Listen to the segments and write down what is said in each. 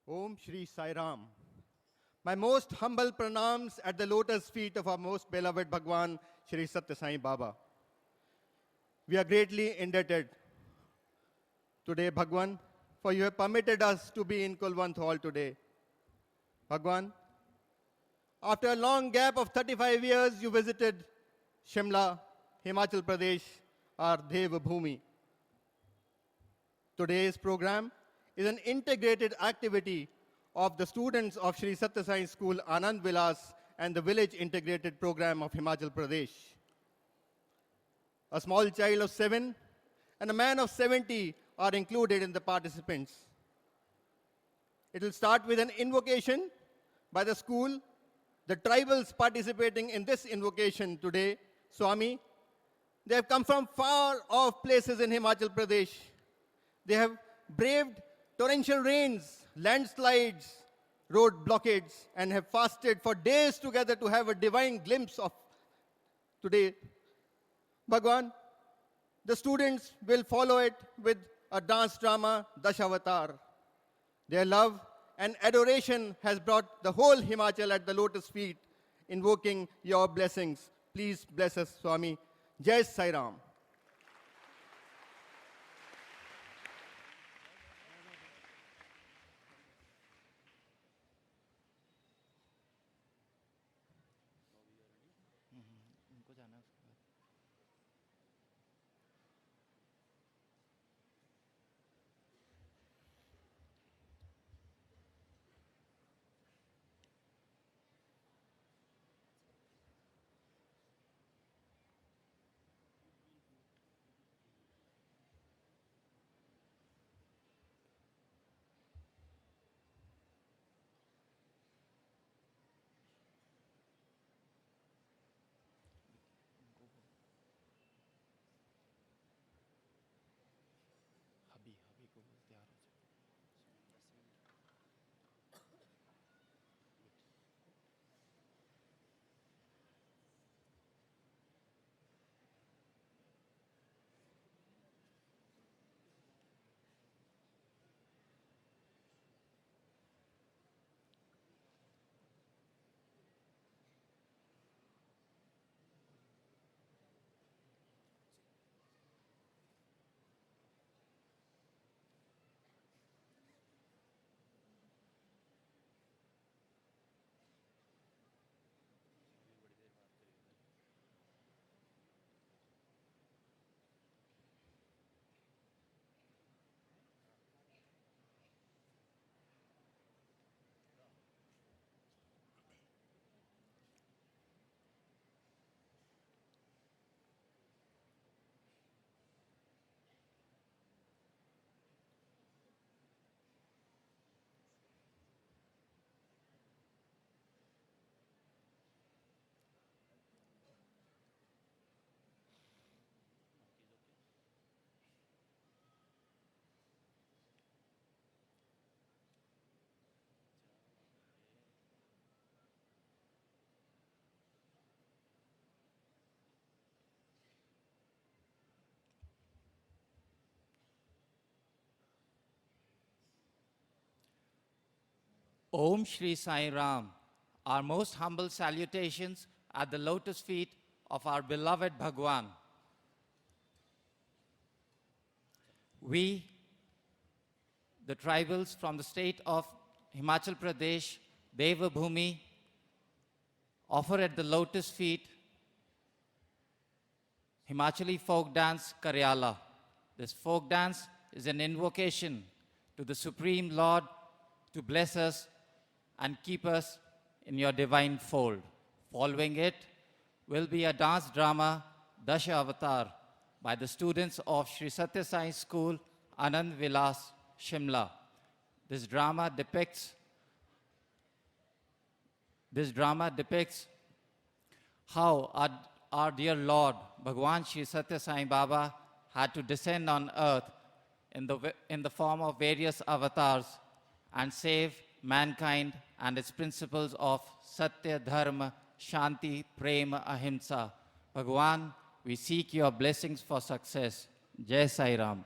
Om Shri Sai Ram. My most humble pranams at the lotus feet of our most beloved Bhagwan, Shri Satya Sai Baba. We are greatly indebted today, Bhagwan, for you have permitted us to be in Kulwant Hall today. Bhagwan, after a long gap of 35 years, you visited Shimla, Himachal Pradesh, our Deva Bhumi. Today's program is an integrated activity of the students of Sri Satya Sai School Anand Vilas and the Village Integrated Program of Himachal Pradesh. A small child of 7 and a man of 70 are included in the participants. It will start with an invocation by the school. The tribals participating in this invocation today, Swami, they have come from far off places in Himachal Pradesh. They have braved torrential rains, landslides, road blockades, and have fasted for days together to have a divine glimpse of today. Bhagwan, the students will follow it with a dance drama, Dashavatar. Their love and adoration has brought the whole Himachal at the lotus feet, invoking your blessings. Please bless us, Swami. Jai Sai Ram. उनको जाना है उसके बाद। हबी हबी को बोल तैयार हो जाए। Om Shri Sai Ram. Our most humble salutations at the lotus feet of our beloved Bhagwan. We, the tribals from the state of Himachal Pradesh, Deva Bhumi, offer at the lotus feet Himachali folk dance Karyala. This folk dance is an invocation to the Supreme Lord to bless us and keep us in your divine fold. Following it will be a dance drama, Dasha Avatar, by the students of Sri Satya Sai School, Anand Vilas, Shimla. This drama depicts how our dear Lord, Bhagwan Sri Satya Sai Baba, had to descend on earth in the form of various avatars and save mankind and its principles of Satya, Dharma, Shanti, Prema, Ahimsa. Bhagwan, we seek your blessings for success. Jai Sai Ram.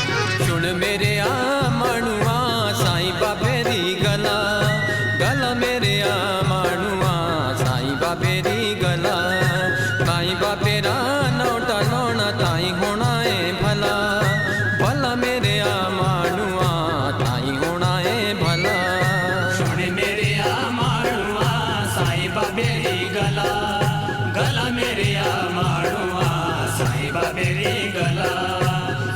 मेरे आ मानुआ ताई होना है भला सुन मेरे आ माड़ुआ साईं बाबे री गला गला मेरे आ माड़ुआ साईं बाबे री गला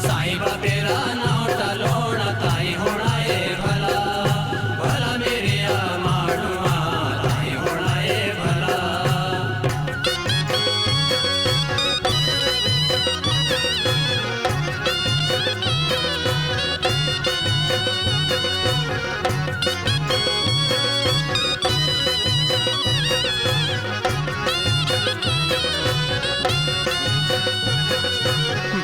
साईं बाबे रा नौटा लोड़ा ताई होना है भला भला मेरे आ माड़ुआ ताई होना है भला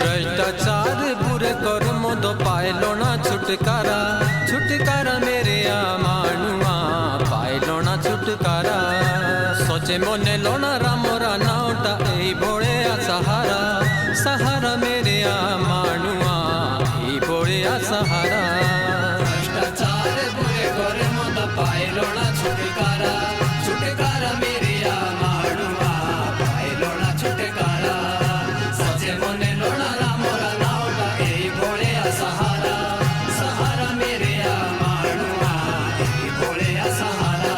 भ्रष्टाचार बुरे कर्म दो पाइलो ना छुटकारा छुटकारा मेरे आ मानुआ पाइलो ना छुटकारा सोचे मोने लोना रामोरा नाउटा ए बोले आ सहारा सहारा मेरे आ मानुआ ए बोले आ सहारा भ्रष्टाचार बुरे कर्म द पाइलो ना छुटकारा छुटकारा मेरे आ माड़ुआ पाइलो ना छुटकारा सचे मोने लोना रामोरा नाउटा ए भोले आ सहारा सहारा मेरे आ माड़ुआ ए भोले आ सहारा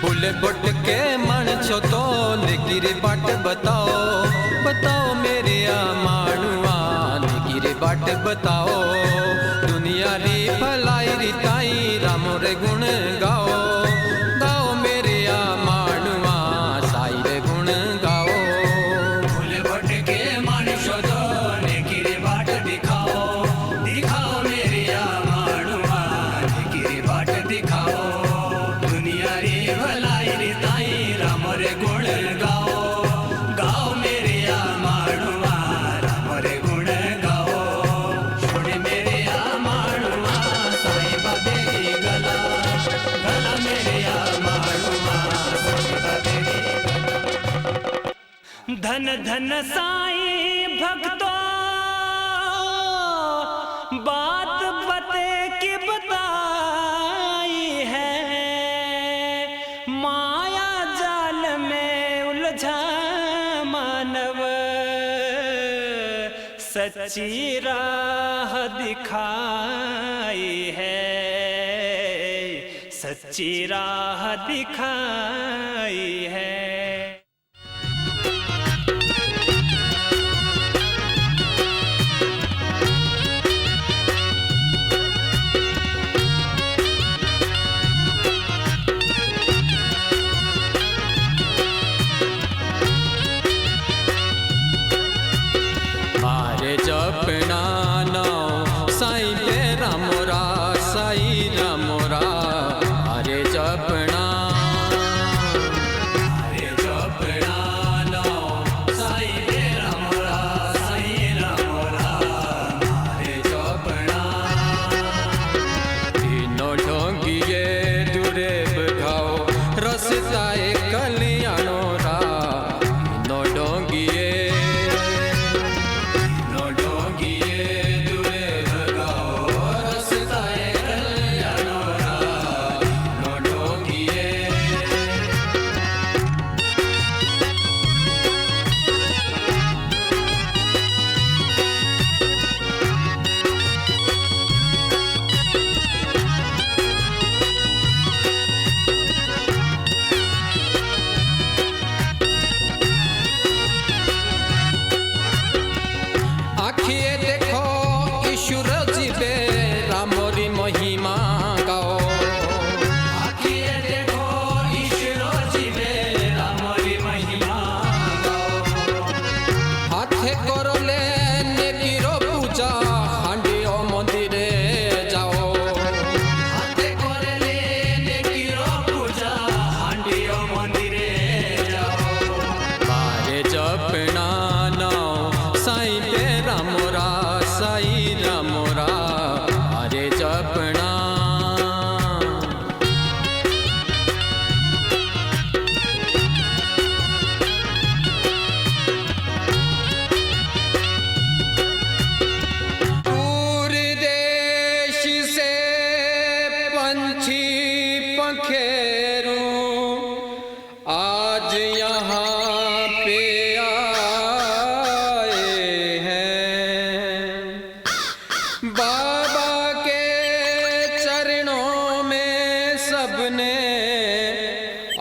फूल बुट के मन छो तो लेकिरे बाट बताओ बताओ मेरे आ मानुआ लेकिरे बाट बताओ दुनिया री भलाई री ताई रामो रे गुण गाओ गाओ मेरे आ मानुआ साई रे गुण गाओ फूल बट के मानिशो दो लेकिरे बाट दिखाओ दिखाओ मेरे आ माड़ुआ लेकिरे बाट दिखाओ दुनिया री भलाई री ताई राम रे गुण गाओ गाओ मेरे आ माड़ुआ राम रे गुण गाओ सुन मेरे आ माड़ुआ साईं बाबे री गला गला मेरे आ माड़ुआ साईं बाबे री धन धन साईं भक्तों बात बते की बताई है माया जाल में उलझा मानव सच्ची राह दिखाई है सच्ची राह दिखाई है मारे जपना नाम साईं पे रामोरा साई रामोरा मारे जपना हरे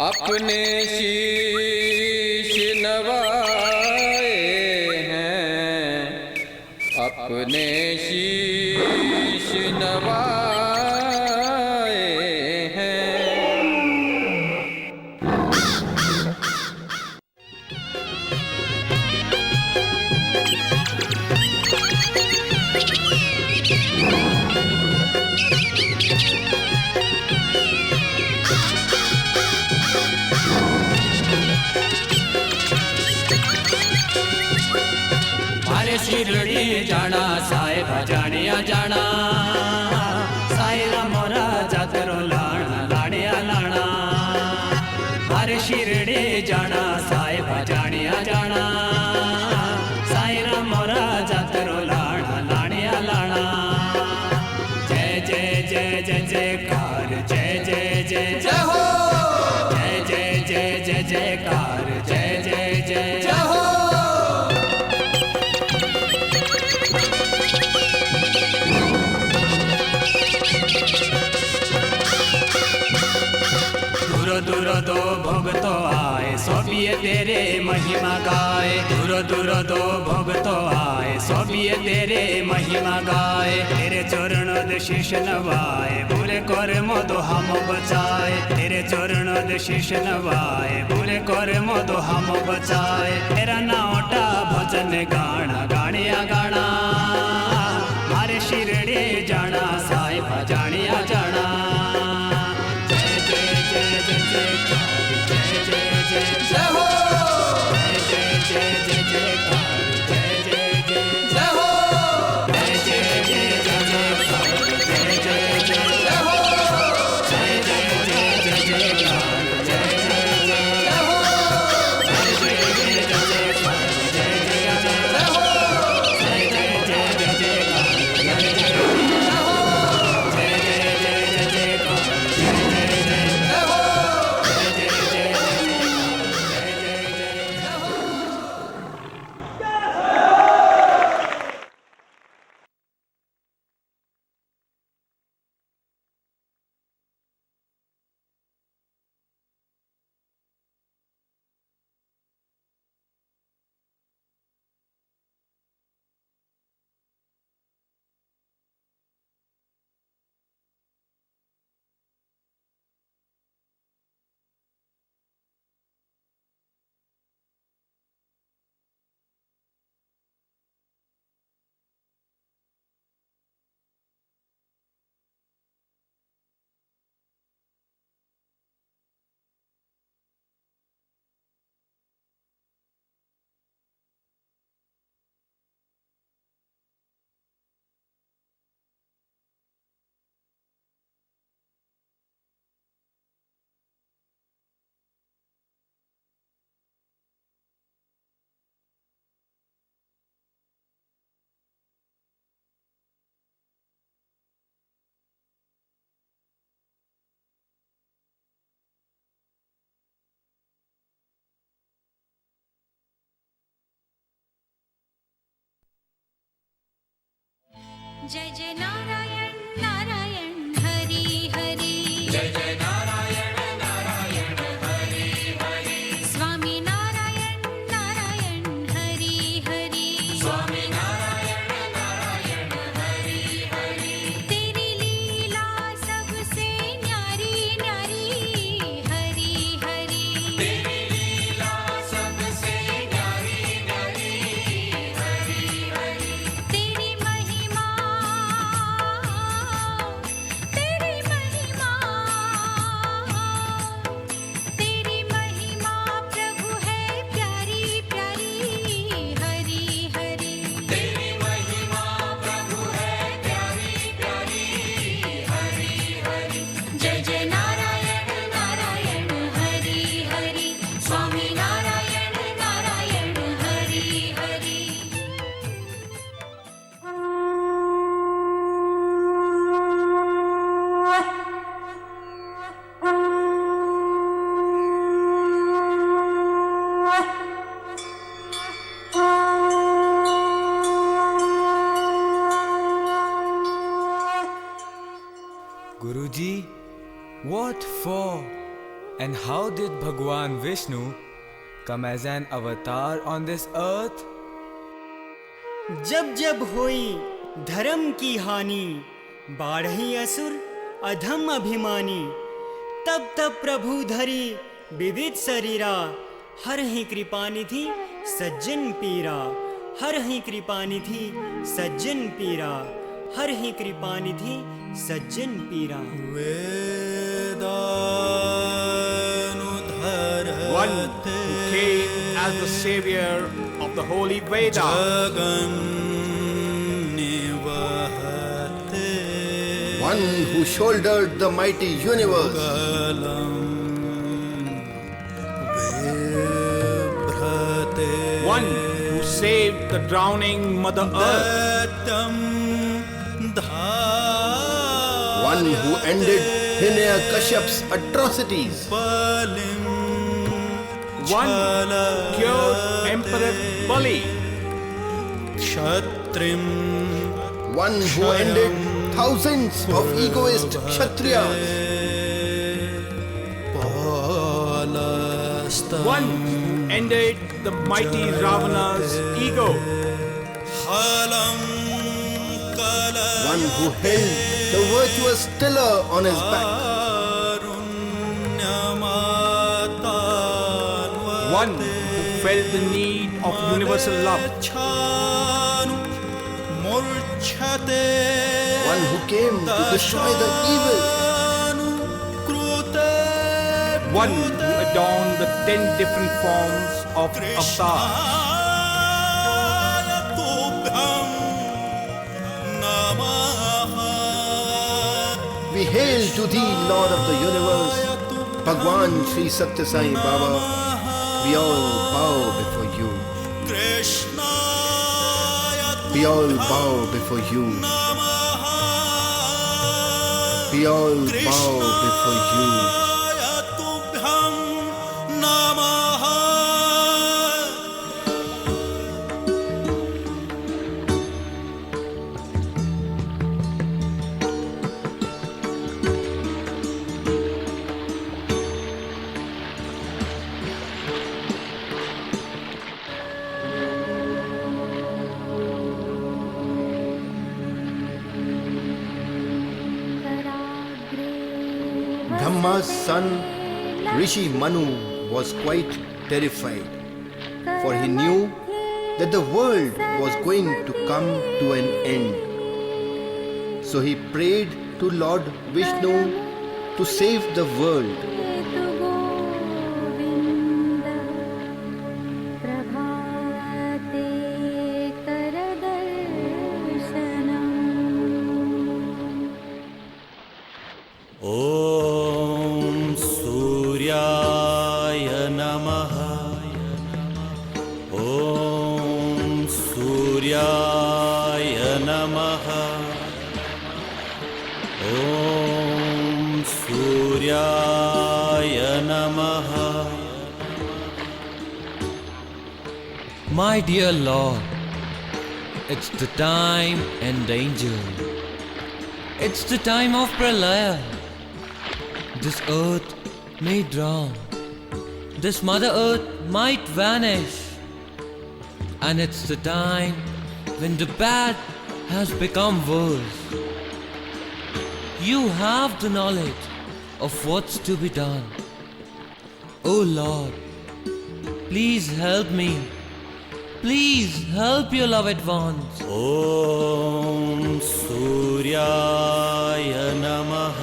अपने शीश नवाए हैं, अपने शीश नवाए हैं। मारे शिरडी जाना साहेब जानिया जाना, सायरा मोरा जातरो लाणा लाणिया लाणा। मारे शिरडी जाना साहेब जानिया जाना, सायरा मोरा जातरो लाणा लाणिया लाणा। जय जय जय जय जयकार, जय जय जय जय हो, जय जय जय जय जयकार, जय जय जय जय हो। दूर दूर दो भगतो आए, सोबिये तेरे महिमा गाए। दूर दूर दो भगतो आए, सोबिये तेरे महिमा गाए। तेरे चरणों दे शीश नवाए, बुरे करे मोदो हम बचाए। तेरे चरणों दे शीश नवाए, बुरे करे मोदो हम बचाए। तेरा नाटा भजन गाना गानिया गाना, मारे शिरडी जाना साहिब जानिया जाना। जय हो, जय जय जय जय जयकार, जय जय जय जय हो, जय जय जय जय जयकार, जय जय जय जय हो, जय जय जय जय जयकार, जय जय जय जय हो, जय जय जय जय जयकार, जय जय जय जय हो, जय जय जय जय जयकार, जय जय जय हो, जय जय जय जय जयकार, जय जय जय जय हो, जय जय जय जय जय नारायण नारायण हरि हरि, जय जय नारायण नारायण हरि हरि, स्वामी नारायण नारायण हरि हरि, स्वामी नारायण नारायण हरि हरि। तेरी लीला सबसे न्यारी न्यारी हरि हरि, तेरी लीला सबसे न्यारी न्यारी हरि हरि। तेरी महिमा And how did Bhagwan Vishnu come as an avatar on this earth? जब जब होई धर्म की हानि, बाढ़ी असुर अधम अभिमानी, तब तब प्रभु धरी विविध शरीरा, हर ही कृपा निधि सज्जन पीरा, हर ही कृपा निधि सज्जन पीरा, हर ही कृपा निधि सज्जन पीरा। One who came as the savior of the holy Veda. One who shouldered the mighty universe. One who saved the drowning Mother Earth. One who ended Hiranyakaship's atrocities. One who cured Emperor Bali. One who ended thousands of egoist Kshatriyas. One who ended the mighty Ravana's ego. One who held the virtuous tiller on his back. One who felt the need of universal love. One who came to destroy the evil. One who adorned the 10 different forms of avatars. We hail to thee, Lord of the universe, Bhagwan Sri Satya Sai Baba. We all bow before you. We all bow before you. We all bow before you. Dhamma's son Rishi Manu was quite terrified, for he knew that the world was going to come to an end. So he prayed to Lord Vishnu to save the world. ॐ सूर्याय नमः। ॐ सूर्याय नमः। ॐ सूर्याय नमः। My dear Lord, it's the time and danger. It's the time of pralaya. This earth may drown. This Mother Earth might vanish. And it's the time when the bad has become worse. You have the knowledge of what's to be done. Oh Lord, please help me. Please help your loved ones. ॐ सूर्याय नमः।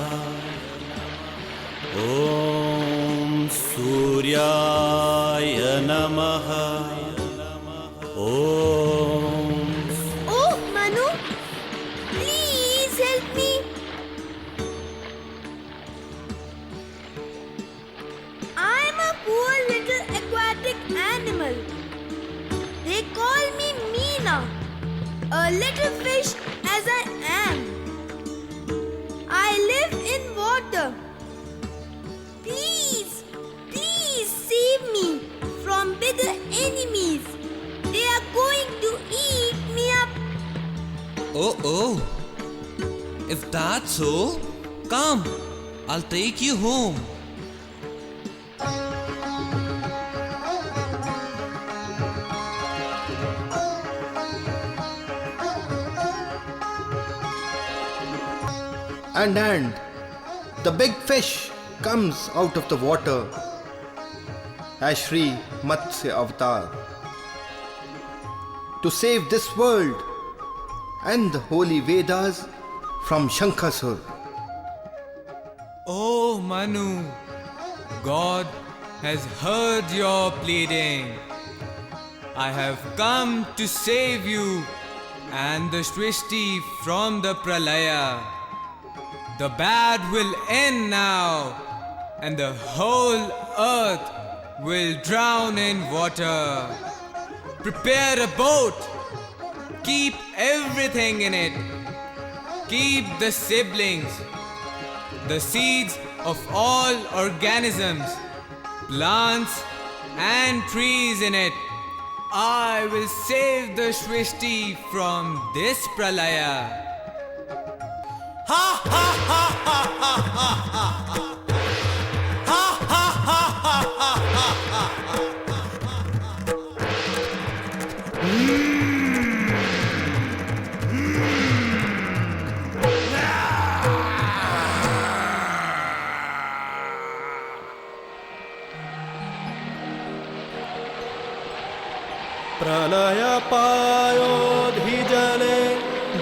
ॐ सूर्याय नमः। ॐ Oh, Manu, please help me. I'm a poor little aquatic animal. They call me Meena, a little fish as I am. I live in water. Please, please save me from bigger enemies. They are going to eat me up. Oh. If that's so, come, I'll take you home. and the big fish comes out of the water as Shri Matsya Avatar to save this world and the holy Vedas from Shankasur. Oh Manu, God has heard your pleading. I have come to save you and the Srishti from the Pralaya. The bad will end now, and the whole earth will drown in water. Prepare a boat. Keep everything in it. Keep the siblings, the seeds of all organisms, plants and trees in it. I will save the Srishti from this Pralaya. Ha ha ha ha ha ha ha ha. Ha ha ha ha ha ha ha. प्रलयपायोधिजले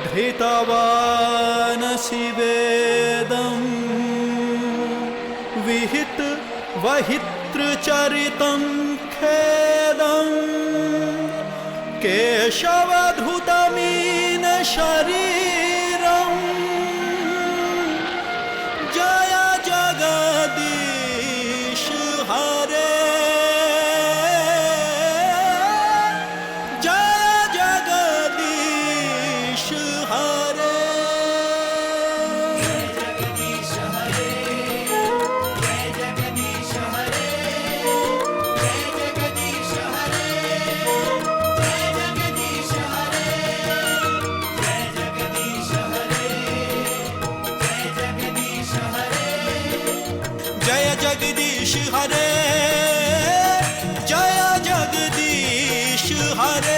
धृतवान् शिवेदं विहित वहितृचरितं खेदं केशवधृतमीन शरीरं जय जगदीश हरे जगदीश हरे जय जगदीश हरे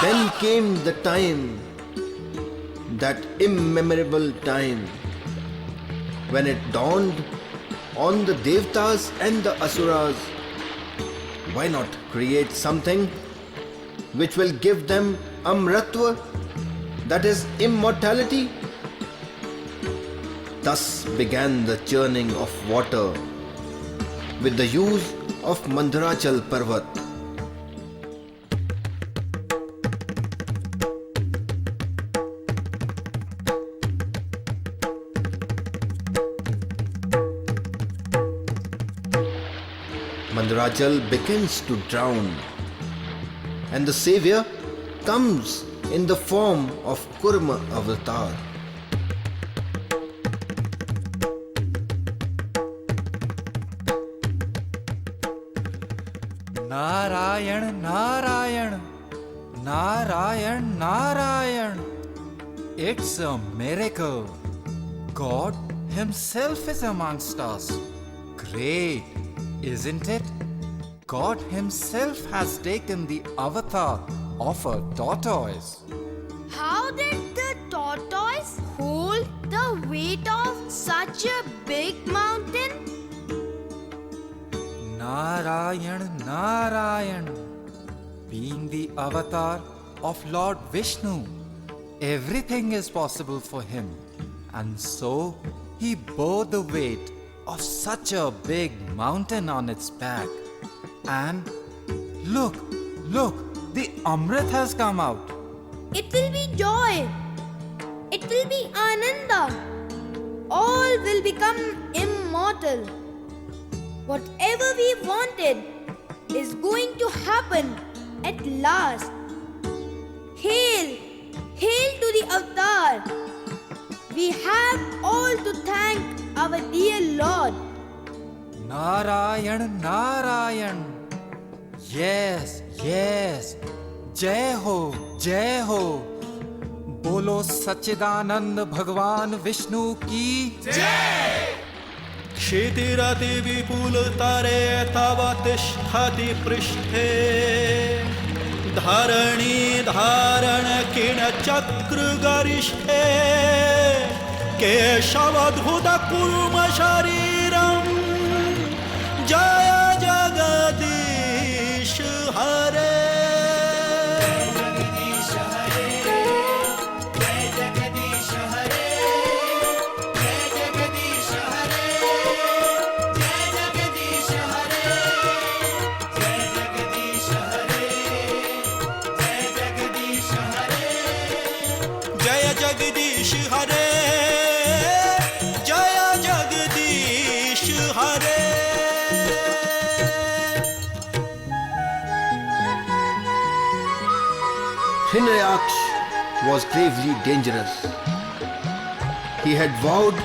Then came the time, that immemorable time, when it dawned on the Devtas and the Asuras. Why not create something which will give them Amratva, that is immortality? Thus began the churning of water with the use of Mandharachal Parvat. Mandharachal begins to drown, and the Savior comes in the form of Kurma Avatar. Narayan, Narayan, Narayan, Narayan. It's a miracle. God Himself is amongst us. Great, isn't it? God Himself has taken the avatar of a tortoise. How did the tortoise hold the weight of such a big mountain? Narayan, Narayan. Being the avatar of Lord Vishnu, everything is possible for him. And so he bore the weight of such a big mountain on its back. And look, the Amrit has come out. It will be joy. It will be Ananda. All will become immortal. Whatever we wanted is going to happen at last. Hail! Hail to the avatar! We have all to thank our dear Lord. Narayan, Narayan. Yes, yes. Jai ho, Jai ho. Bolo Sachidanand Bhagwan Vishnu ki Jai. क्षितिरति विपुलतरे तव तिष्ठति पृष्ठे धरणी धारण किणचक्र गरिष्ठे केशवधुत कुर्म शरीरम जय जगदीश हरे जगदीश हरे जय जगदीश हरे Hinayaksh was gravely dangerous. He had vowed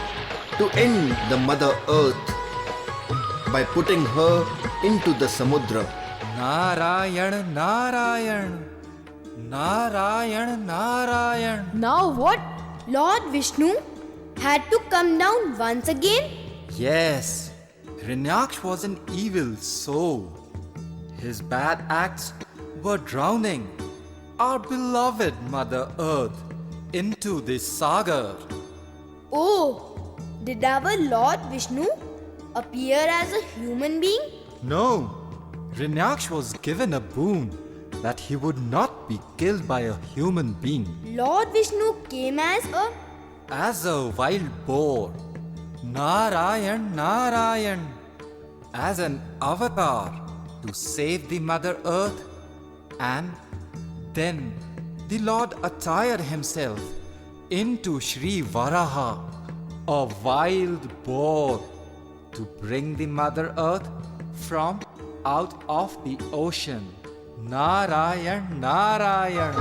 to end the Mother Earth by putting her into the Samudra. Narayan, Narayan, Narayan, Narayan. Now what? Lord Vishnu had to come down once again? Yes, Hiranyaksh was an evil soul. His bad acts were drowning our beloved Mother Earth into this sagar. Oh, did our Lord Vishnu appear as a human being? No, Hiranyaksh was given a boon that he would not be killed by a human being. Lord Vishnu came As a wild boar, Narayan, Narayan, as an avatar to save the Mother Earth, and then the Lord attired himself into Shri Varaha, a wild boar, to bring the Mother Earth from out of the ocean. Narayan, Narayan.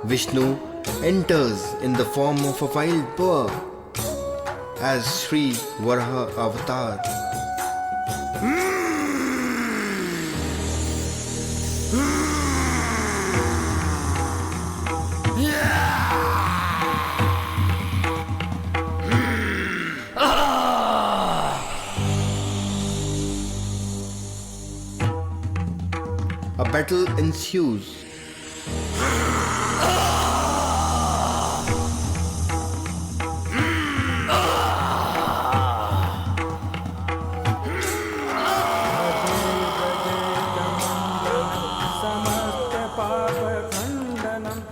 Vishnu enters in the form of a wild boar as Sri Varaha Avatar. A battle ensues.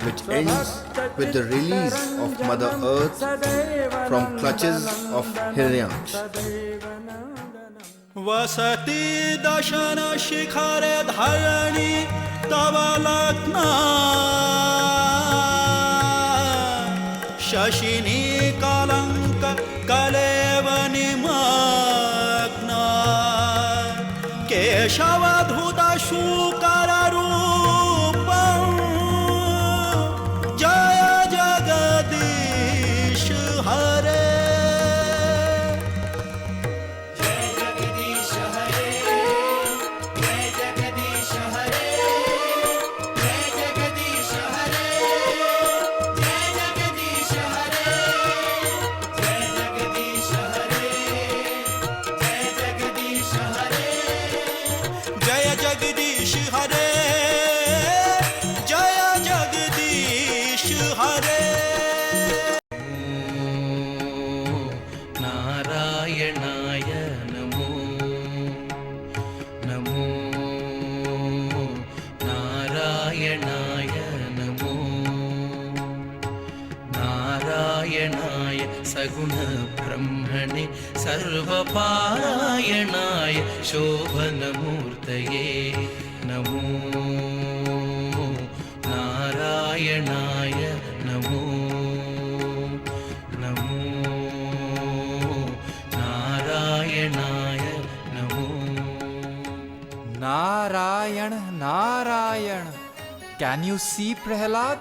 Which ends with the release of Mother Earth from clutches of Hiranyaksh. वसति दशन शिखर धरणी तव लग्ना शशिनी कलंक कलेव निमग्ना केशवधुत शूकर रूपं जय जगदीश हरे जय जगदीश हरे जय जगदीश हरे नारायणाय नमो नमो नारायणाय नमो नारायणाय सगुण ब्रह्मणे सर्वपारायणाय शोभनमूर्तये नमो नारायणाय नमो नमो नारायणाय नमो Narayan, Narayan. Can you see Prahlad?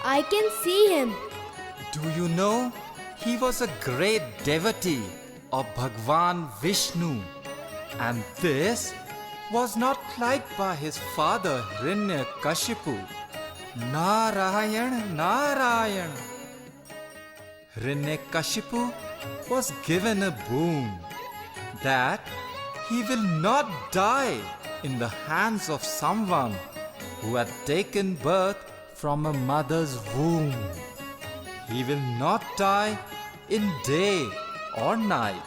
I can see him. Do you know he was a great devotee of Bhagwan Vishnu, and this was not liked by his father Hiranyakashipu. Narayan, Narayan. Hiranyakashipu was given a boon that he will not die in the hands of someone who had taken birth from a mother's womb. He will not die in day or night.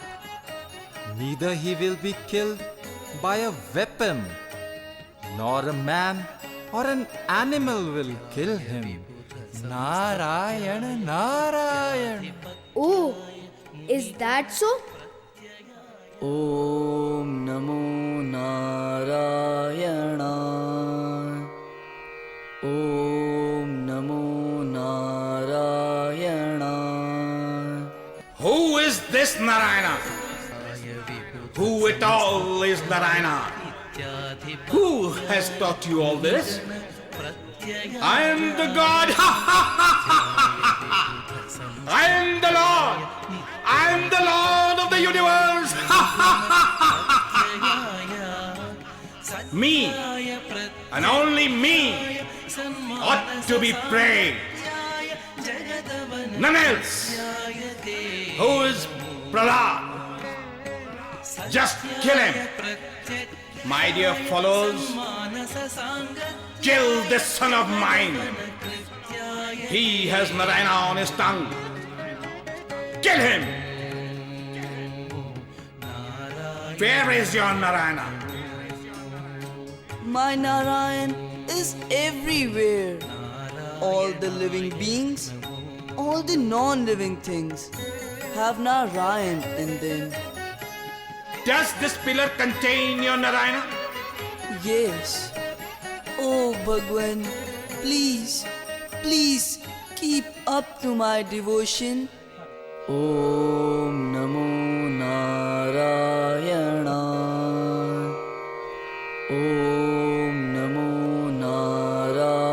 Neither he will be killed by a weapon, nor a man or an animal will kill him. Narayan, Narayan. Oh, is that so? Om Namo Narayana. Om Namo Narayana. Who is this Narayana? Who at all is Narayana? Who has taught you all this? I am the God. I am the Lord. I am the Lord of the universe. Me, and only me, ought to be praised. None else. Who is Prahlad? Just kill him. My dear followers, kill this son of mine. He has Narayana on his tongue. Kill him. Where is your Narayana? My Narayan is everywhere. All the living beings, all the non-living things have Narayan in them. Does this pillar contain your Narayana? Yes. Oh Bhagwan, please, please keep up to my devotion. Om Namo Narayana. Om Namo Narayana.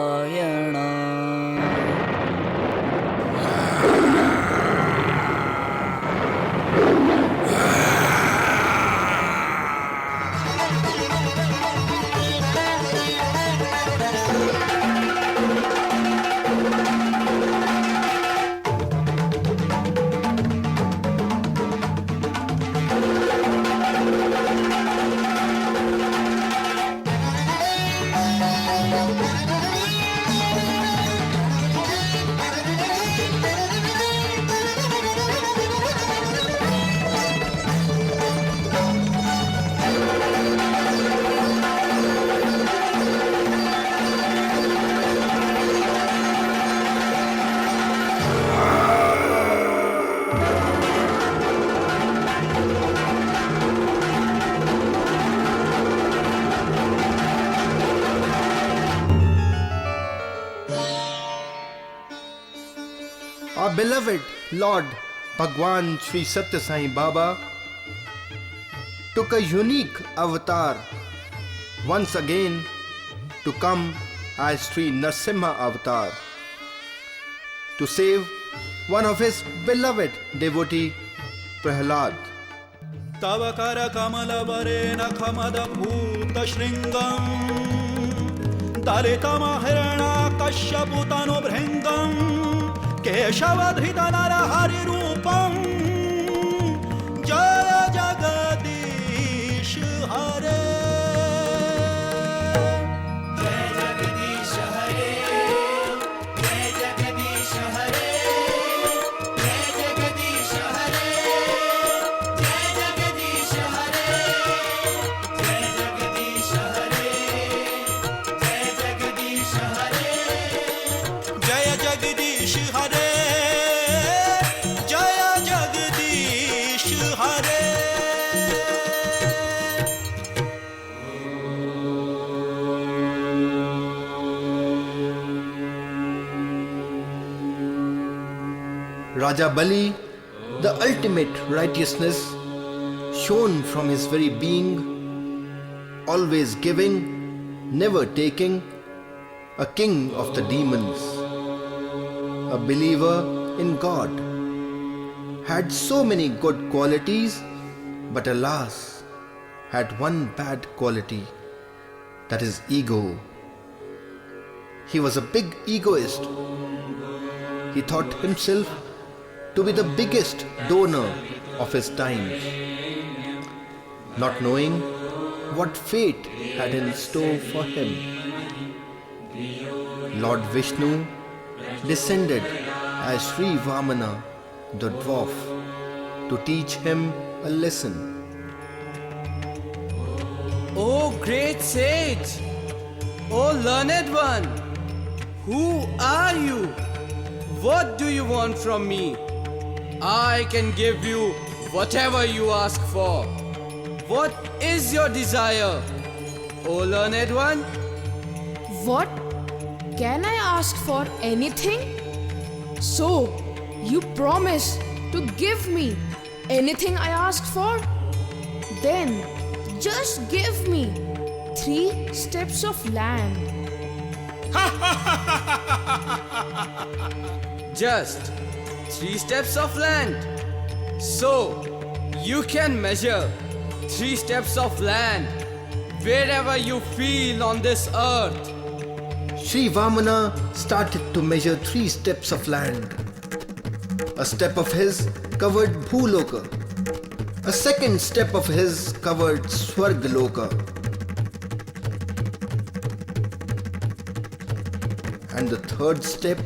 Our beloved Lord Bhagwan Sri Satya Sai Baba took a unique avatar once again to come as Sri Narsimha Avatar to save one of his beloved devotee Prahlad. Tavakara Kamala Varena Kamada Bhuta Shringam Dalitama Hirana Kashyaputano Bhringam Keshavadhita Narahari Rupam Jaya Jagadish Hare Jaya Jagadish Hare Jaya Jagadish Hare Jaya Jagadish Hare Jaya Jagadish Hare Jaya Jagadish Hare Jaya Jagadish Hare Jaya Jagadish Hare Jaya Jagadish Hare. Raja Bali, the ultimate righteousness shown from his very being, always giving, never taking, a king of the demons, a believer in God, had so many good qualities, but alas, had one bad quality, that is ego. He was a big egoist. He thought himself to be the biggest donor of his time, not knowing what fate had in store for him. Lord Vishnu descended as Sri Vamana, the dwarf, to teach him a lesson. Oh great sage! Oh learned one! Who are you? What do you want from me? I can give you whatever you ask for. What is your desire, O learned one? What? Can I ask for anything? So, you promise to give me anything I ask for? Then, just give me 3 steps of land. Just 3 steps of land. So, you can measure 3 steps of land wherever you feel on this earth. Sri Vamana started to measure 3 steps of land. A step of his covered Bhuloka. A second step of his covered Swargaloka. And the third step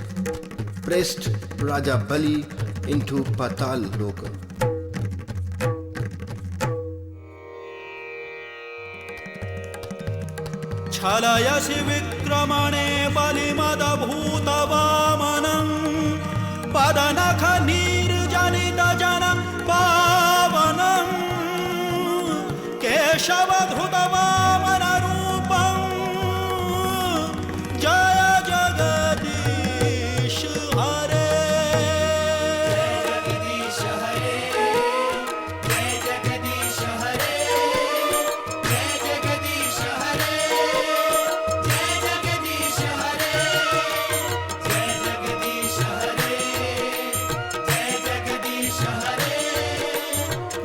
pressed Raja Bali into Patal Loka. छलयसि विक्रमणे बलिमदभूतवामनम् पदनखनीर्जनितजनं पावनम् केशवधृतवामनरूपम् जय जगदीश हरे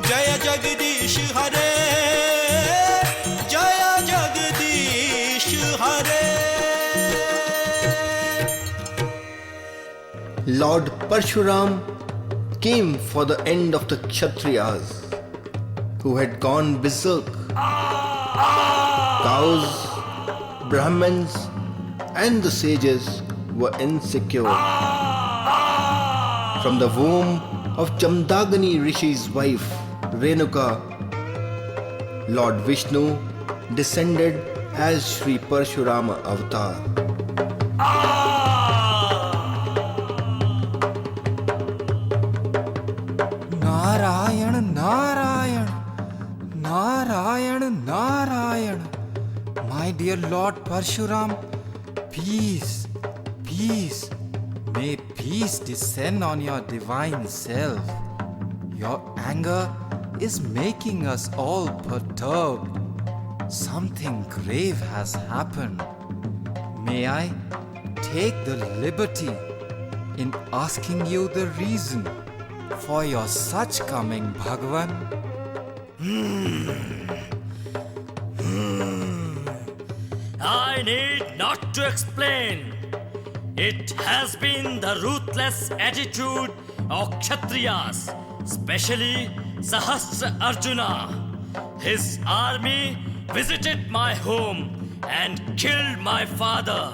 जय जगदीश हरे जय जगदीश हरे Lord Parshuram came for the end of the Kshatriyas who had gone berserk. Cows, Brahmins and the sages were insecure. From the womb of Jamdagani Rishi's wife, Renuka, Lord Vishnu descended as Sri Parshurama Avatar. Narayan, Narayan, Narayan, Narayan. My dear Lord Parshuram, peace, peace. May peace descend on your divine self. Your anger is making us all perturbed. Something grave has happened. May I take the liberty in asking you the reason for your such coming, Bhagavan? I need not to explain. It has been the ruthless attitude of Kshatriyas, especially Sahasra Arjuna. His army visited my home and killed my father,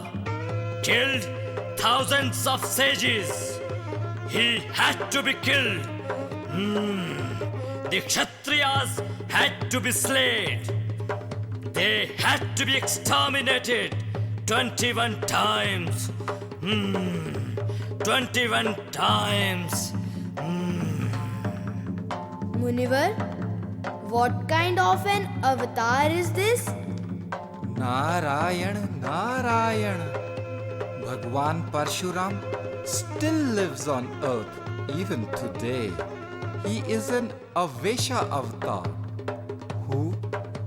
killed thousands of sages. He had to be killed. The Kshatriyas had to be slain. They had to be exterminated 21 times. 21 times. Munivar, what kind of an avatar is this? Narayan, Narayan. Bhagwan Parshuram still lives on earth even today. He is an Avesha avatar who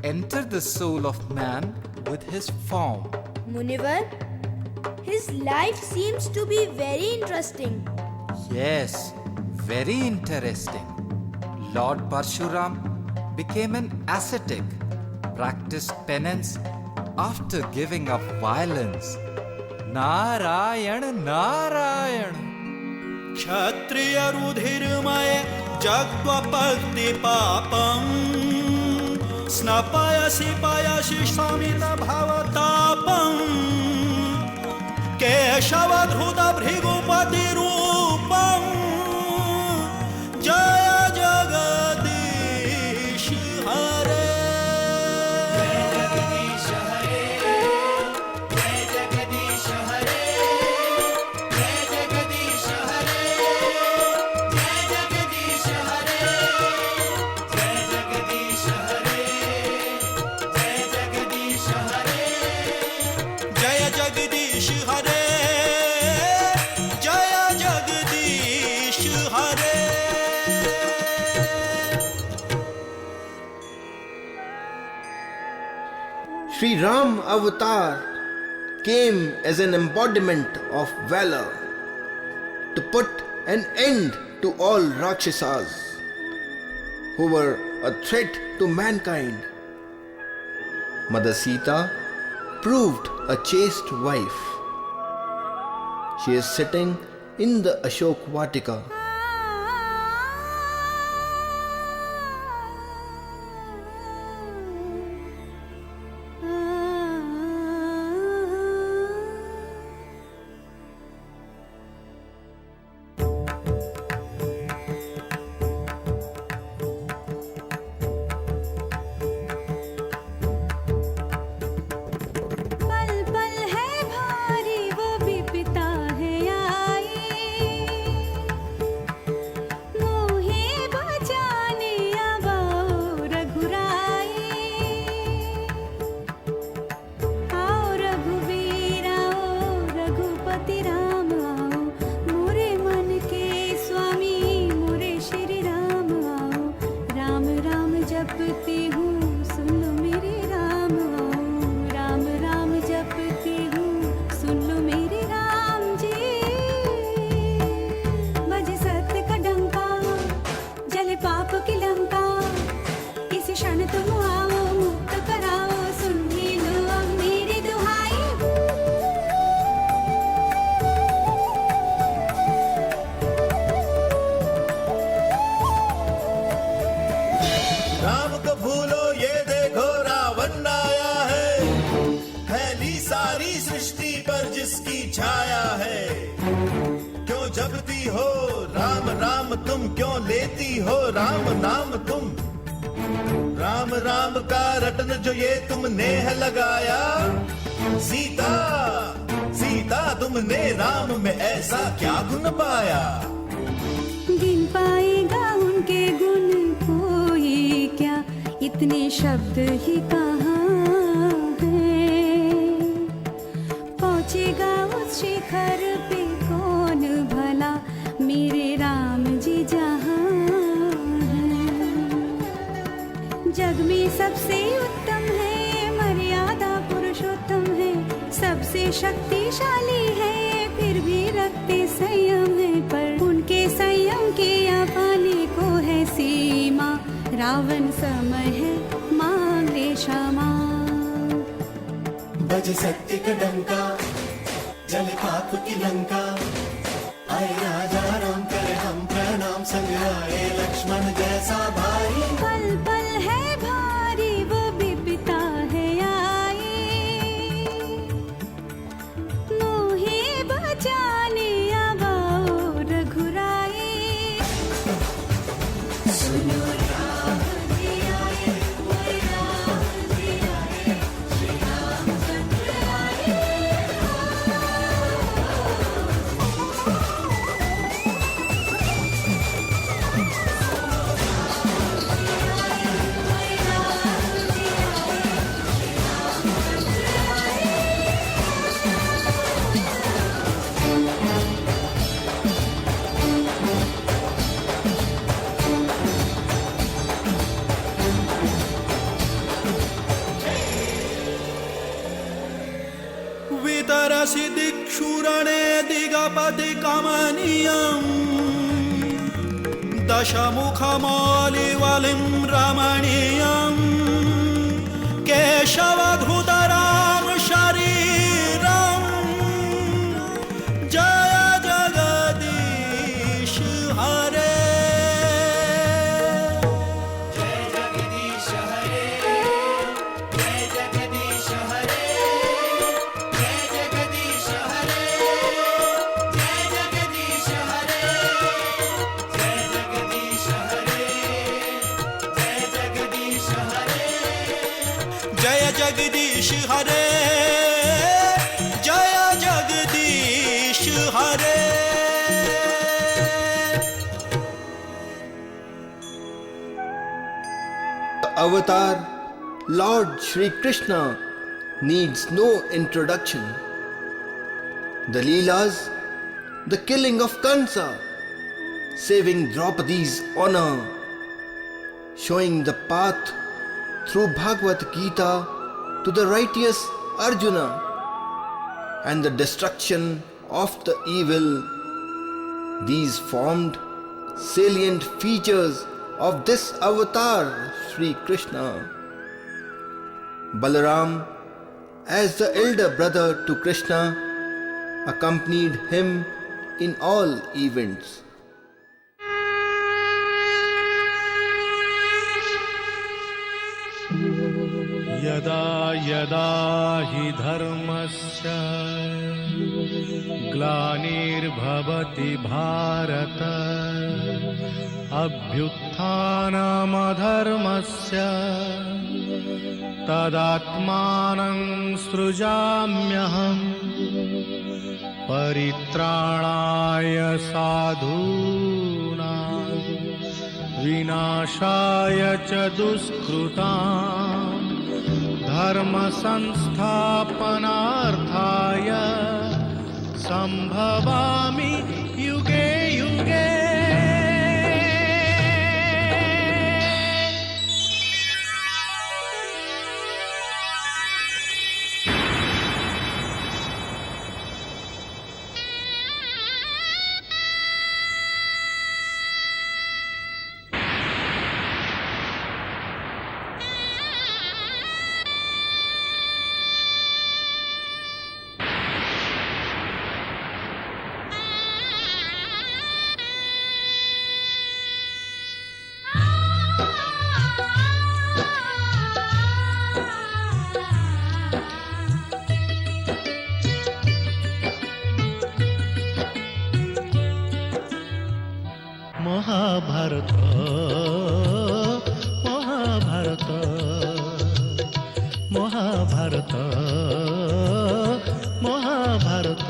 entered the soul of man with his form. Munivar, His life seems to be very interesting. Yes, very interesting. Lord Parshuram became an ascetic, practiced penance after giving up violence. Narayan, Narayan. क्षत्रिय रुधिरमय जग्वपत्ति पापम स्नपयसि पयसि समित भवतापम केशवधृत भृगुपति रूपम जय जगदीश हरे Sri Ram Avatar came as an embodiment of valor to put an end to all Rakshasas who were a threat to mankind. Mother Sita proved a chaste wife. She is sitting in the Ashok Vatika. शब्द ही कहाँ है पहुँचेगा उस शिखर पे कौन भला मेरे राम जी जहाँ है जग में सबसे उत्तम है मर्यादा पुरुषोत्तम है सबसे शक्तिशाली है फिर भी रखते संयम है पर उनके संयम के अपाने को है सीमा रावण समय है क्षमा बज सत्य का डंका जल पाप की लंका आए राजा राम करे हम प्रणाम संग आए लक्ष्मण जैसा भाई पल पल है भारी वो बिपता है आई मोहे बचाने आवाओ रघुराई सुनो वीरपति कमनीयम् दशमुखमौलिवलिं रमणीयम् केशवधृतराम शरीरम् जय जगदीश हरे जय जगदीश हरे जय जगदीश हरे जय जगदीश हरे जय जगदीश हरे जय जगदीश हरे जय जगदीश हरे जय जगदीश हरे जय जगदीश हरे Avatar, Lord Shri Krishna needs no introduction. The Leelas, the killing of Kansa, saving Draupadi's honor, showing the path through Bhagavad Gita to the righteous Arjuna, and the destruction of the evil. These formed salient features of this avatar, Sri Krishna. Balaram, as the elder brother to Krishna, accompanied him in all events. यदा यदा हि धर्मस्य ग्लानिर्भवति भारत अभ्युत्थानमधर्मस्य तदात्मानं सृजाम्यहम् परित्राणाय साधूनां विनाशाय च दुष्कृताम् धर्म संस्थापनार्थाय संभवामि युगे युगे महाभारत महाभारत महाभारत महाभारत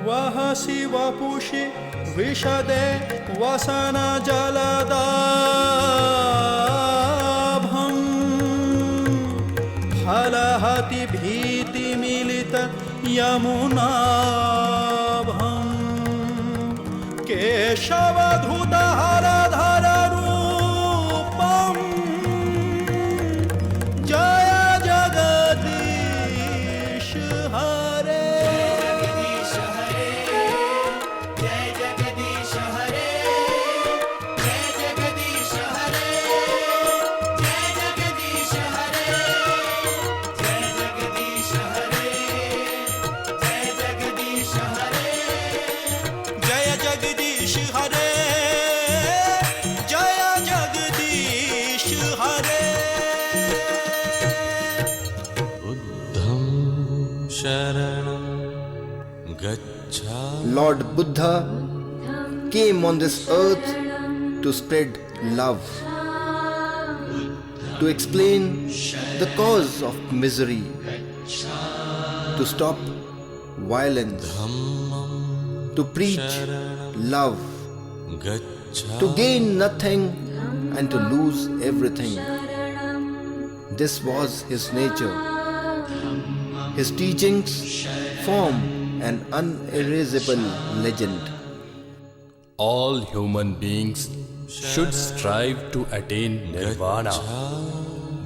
वह शिवपुषि विशदे वसन जलदाभम् फलहति भीति मिलित यमुनाभम् केशवधृत हरधर रूपम् जय जगदीश हरे Lord Buddha came on this earth to spread love. to explain the cause of misery, to stop violence, to preach love, to gain nothing and to lose everything. This was his nature. His teachings form an unerasable legend. All human beings should strive to attain nirvana.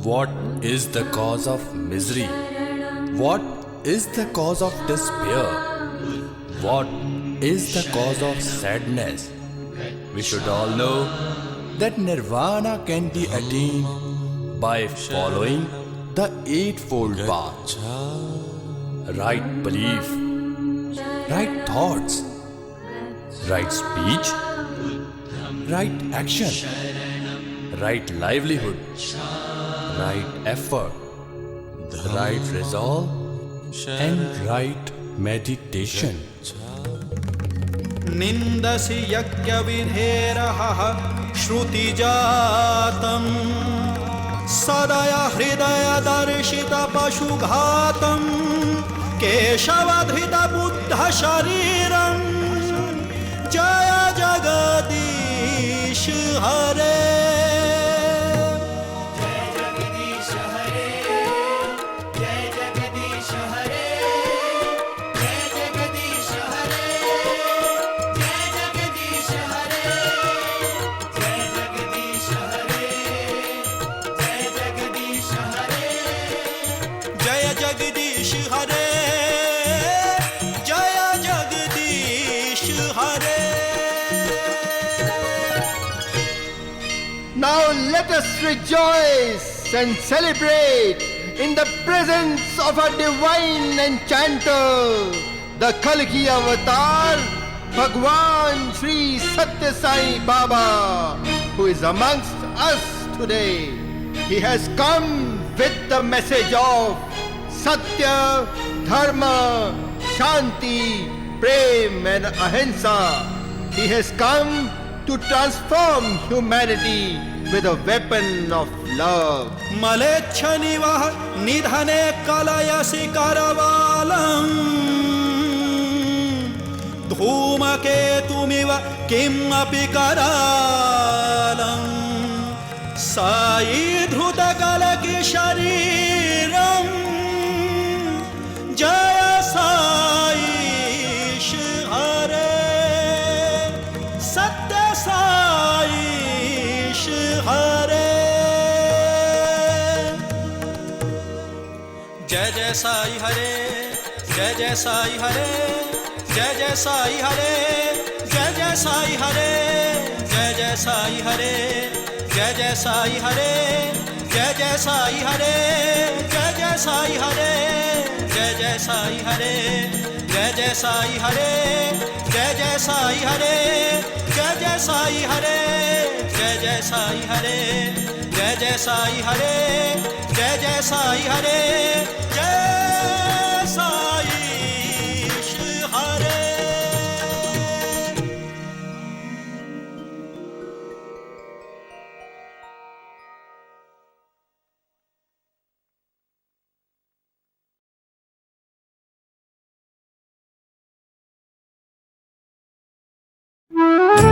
What is the cause of misery? What is the cause of despair? What is the cause of sadness? We should all know that nirvana can be attained by following the eightfold path. Right belief, right thoughts, right speech, right action, right livelihood, right effort, right resolve, and right meditation. निन्दसि यज्ञविधेरः श्रुतिजातं सदय हृदयदर्शितपशुघातं केशवधृतबुद्धशरीरं जय जगदीश हरे। Now let us rejoice and celebrate in the presence of our divine enchanter, the Kalki Avatar, Bhagwan Sri Satya Sai Baba, who is amongst us today. He has come with the message of Satya, Dharma, Shanti, Prem and Ahimsa. He has come to transform humanity with a weapon of love. मलेच्छनिवः निधने कलयसि करवालम् धूमकेतुमिव किमपि करालम् सायीधृतकलकी शरीरम् जय साईश हरे सत्य साईश हरे। जय जय साई हरे, जय जय साई हरे, जय जय साई हरे, जय जय साई हरे, जय जय साई हरे, जय जय साई हरे, जय जय साई हरे, जय जय साई हरे, जय जय साई हरे, जय जय साई हरे, जय जय साई हरे, जय जय साई हरे, जय जय साई हरे, जय जय साई हरे, जय जय साई हरे, जय साईश हरे। Thank you.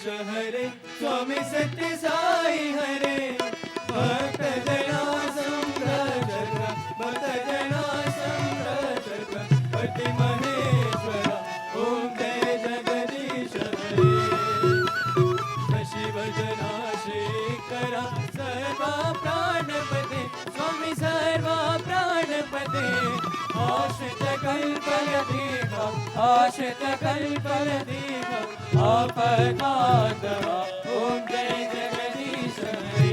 स्वामी सत्य साई हरे भक्त जना संरक्षक भक्त जना संरक्षक पति महेश्वर ओम जय जगदीश हरे शिव जना शेखरा सर्वा प्राणपते स्वामी सर्वा प्राणपते आश्रित कल्पलदीप आश्रित कल्पलदीप आपकातवा ओम जय जगदीश हरे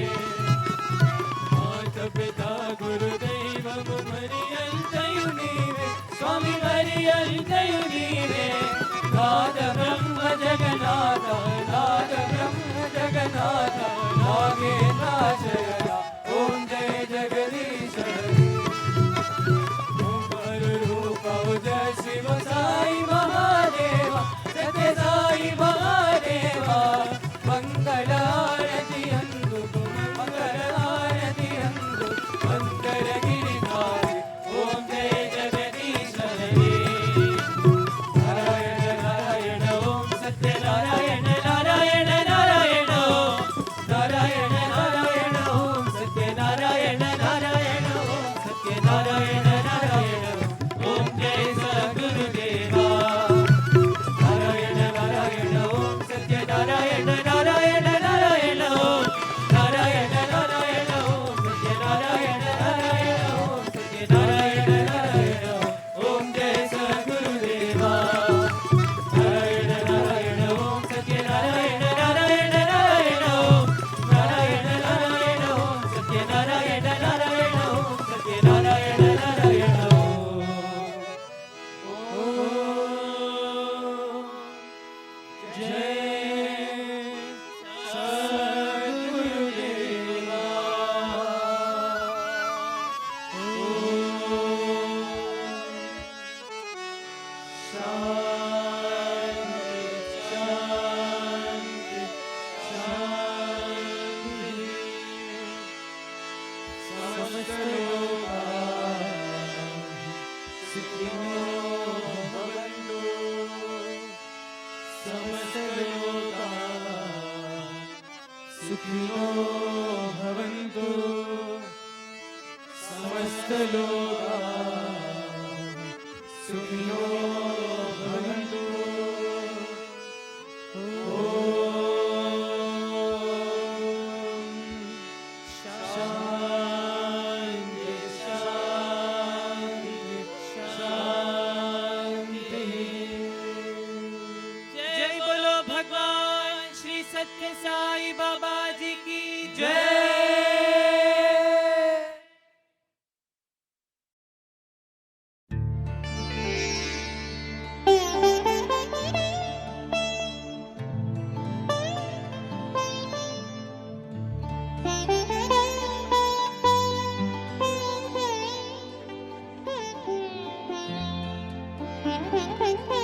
माता पिता गुरुदेव मरियंतयु नीवे स्वामी मरियंतयु नीवे नाद ब्रह्म जगन्नाथ नाद ब्रह्म जगन्नाथ नागेन्द्राशया ओम जय जगदीश हरे ओम रूप जय शिव साई महादेवा सत्य साई महादेवा मंगल आरती अंदु मंगल आरती अंदु मंगल गिरिधारी ओम जय जगदीश हरे नारायण नारायण ओम सत्य नारायण नारायण नारायण ओम नारायण नारायण ओम सत्य नारायण नारायण ओम सत्य नारायण नारायण ओम जय सद्गुरुदेवा नारायण नारायण ओम सत्य नारायण नारायण नारायण ओम नारायण नारायण ओम सत्य नारायण नारायण ओम सत्य नारायण नारायण ओम जय सद्गुरुदेवा नारायण नारायण ओम सत्य नारायण नारायण नारायण ओम नारायण नारायण ओम सत्य नारायण नारायण ओम सत्य नारायण नारायण समस्त लोका सुखिनो समस्त लोगा सुखिनो भवन्तु। शांति शांति शांति। जय बोलो भगवान श्री सत्य साई बाबा जी की जय। Thank you.